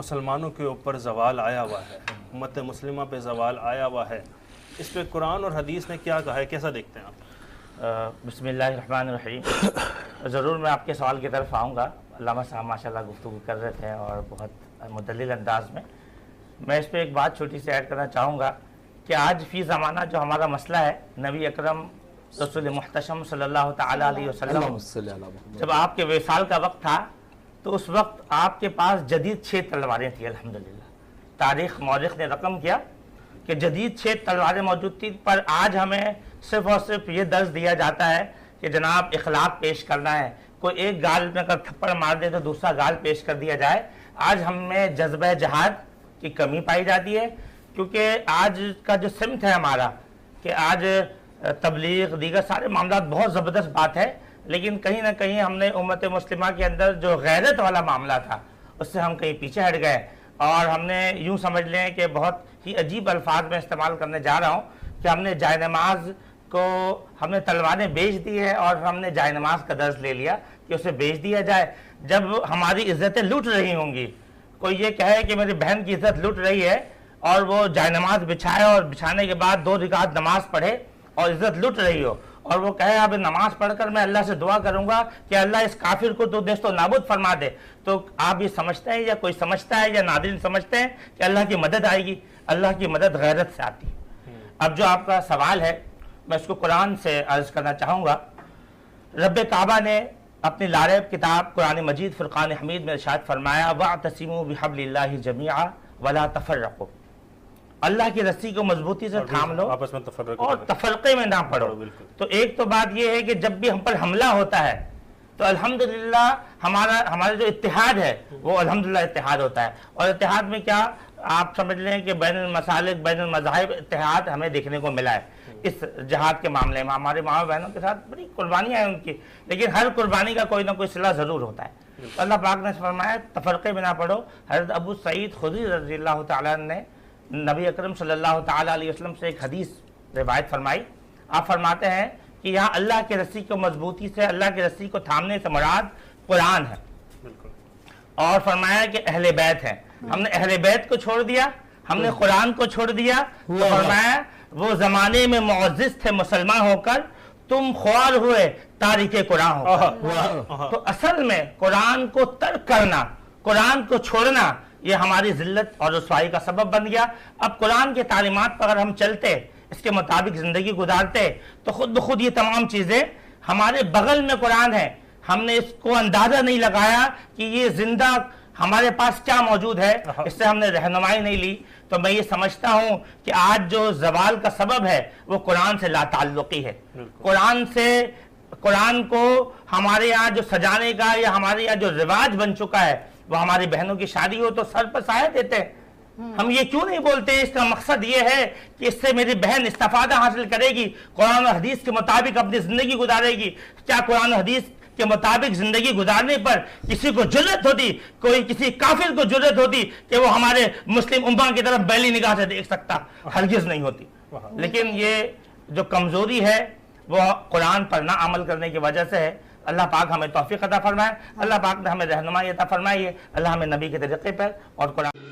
مسلمانوں کے اوپر زوال آیا ہوا ہے، امت مسلمہ پہ زوال آیا ہوا ہے، اس پہ قرآن اور حدیث نے کیا کہا ہے، کیسا دیکھتے ہیں آپ؟ بسم اللہ الرحمن الرحیم۔ ضرور میں آپ کے سوال کی طرف آؤں گا۔ علامہ صاحب ماشاءاللہ گفتگو کر رہے تھے اور بہت مدلل انداز میں اس پہ ایک بات چھوٹی سی ایڈ کرنا چاہوں گا کہ آج فی زمانہ جو ہمارا مسئلہ ہے، نبی اکرم رسول محتشم صلی اللہ تعالیٰ علیہ وسلم جب آپ کے وصال کا وقت تھا تو اس وقت آپ کے پاس جدید 6 تلواریں تھیں۔ الحمدللہ تاریخ مورخ نے رقم کیا کہ جدید 6 تلواریں موجود تھیں، پر آج ہمیں صرف اور صرف یہ درس دیا جاتا ہے کہ جناب اخلاق پیش کرنا ہے، کوئی ایک گال میں اگر تھپڑ مار دے تو دوسرا گال پیش کر دیا جائے۔ آج ہم میں جذبہ جہاد کی کمی پائی جاتی ہے، کیونکہ آج کا جو سمت ہے ہمارا کہ آج تبلیغ دیگر سارے معاملات بہت زبردست بات ہے، لیکن کہیں نہ کہیں ہم نے امت مسلمہ کے اندر جو غیرت والا معاملہ تھا اس سے ہم کہیں پیچھے ہٹ گئے، اور ہم نے یوں سمجھ لیں کہ بہت ہی عجیب الفاظ میں استعمال کرنے جا رہا ہوں کہ ہم نے جائے نماز کو ہم نے تلواریں بیچ دی ہے، اور ہم نے جائے نماز کا درس لے لیا کہ اسے بیچ دیا جائے۔ جب ہماری عزتیں لوٹ رہی ہوں گی، کوئی یہ کہے کہ میری بہن کی عزت لوٹ رہی ہے اور وہ جائے نماز بچھائے اور بچھانے کے بعد 2 رکعت نماز پڑھے اور عزت لوٹ رہی ہو، اور وہ کہے اب نماز پڑھ کر میں اللہ سے دعا کروں گا کہ اللہ اس کافر کو تو نیست و نابود فرما دے، تو آپ یہ سمجھتے ہیں یا کوئی سمجھتا ہے یا ناظرین سمجھتے ہیں کہ اللہ کی مدد آئے گی؟ اللہ کی مدد غیرت سے آتی ہے۔ اب جو آپ کا سوال ہے میں اس کو قرآن سے عرض کرنا چاہوں گا۔ رب کعبہ نے اپنی لاریب کتاب قرآن مجید فرقان حمید میں ارشاد فرمایا وَاعْتَصِمُوا بِحَبْلِ اللَّهِ جَمِيعًا وَلَا تَفَرَّقُوا، اللہ کی رسی کو مضبوطی سے تھام لو آپس میں اور تفرقے میں نہ پڑو۔ تو ایک تو بات یہ ہے کہ جب بھی ہم پر حملہ ہوتا ہے تو الحمدللہ ہمارا جو اتحاد ہے وہ الحمدللہ اتحاد ہوتا ہے، اور اتحاد میں کیا آپ سمجھ لیں کہ بین المسالک بین المذاہب اتحاد ہمیں دیکھنے کو ملا ہے اس جہاد کے معاملے میں۔ ہمارے ماں بہنوں کے ساتھ بڑی قربانیاں ہیں ان کی، لیکن ہر قربانی کا کوئی نہ کوئی صلہ ضرور ہوتا ہے۔ اللہ پاک نے فرمایا تفرقے میں نہ پڑو۔ حضرت ابو سعید خدری رضی اللہ تعالیٰ نے نبی اکرم صلی اللہ تعالیٰ علیہ وسلم سے ایک حدیث روایت فرمائی۔ آپ فرماتے ہیں کہ یہاں اللہ کی رسی کو مضبوطی سے، اللہ کی رسی کو تھامنے سے مراد قرآن ہے، اور فرمایا کہ اہل بیت ہیں۔ ہم نے اہل بیت کو چھوڑ دیا، ہم نے قرآن کو چھوڑ دیا، تو فرمایا وہ زمانے میں معزز تھے مسلمان ہو کر، تم خوار ہوئے تاریخ قرآن ہو کر۔ تو اصل میں قرآن کو ترک کرنا، قرآن کو چھوڑنا، یہ ہماری ذلت اور رسوائی کا سبب بن گیا۔ اب قرآن کے تعلیمات پر اگر ہم چلتے، اس کے مطابق زندگی گزارتے، تو خود بخود یہ تمام چیزیں ہمارے بغل میں قرآن ہے، ہم نے اس کو اندازہ نہیں لگایا کہ یہ زندہ ہمارے پاس کیا موجود ہے، اس سے ہم نے رہنمائی نہیں لی۔ تو میں یہ سمجھتا ہوں کہ آج جو زوال کا سبب ہے وہ قرآن سے لا تعلقی ہے۔ قرآن کو ہمارے یہاں جو سجانے کا یا ہمارے یہاں جو رواج بن چکا ہے، وہ ہماری بہنوں کی شادی ہو تو سر پر سایہ دیتے ہیں۔ ہم یہ کیوں نہیں بولتے اس کا مقصد یہ ہے کہ اس سے میری بہن استفادہ حاصل کرے گی، قرآن و حدیث کے مطابق اپنی زندگی گزارے گی؟ کیا قرآن و حدیث کے مطابق زندگی گزارنے پر کسی کو جرت ہوتی، کوئی کسی کافر کو جرت ہوتی کہ وہ ہمارے مسلم امہ کی طرف بیلی نگاہ سے دیکھ سکتا؟ ہرگز نہیں ہوتی۔ لیکن یہ جو کمزوری ہے وہ قرآن پر نہ عمل کرنے کی وجہ سے ہے۔ اللہ پاک ہمیں توفیق عطا فرمائے، اللہ پاک نے ہمیں رہنمائی عطا فرمائی ہے، اللہ ہمیں نبی کے طریقے پر اور قرآن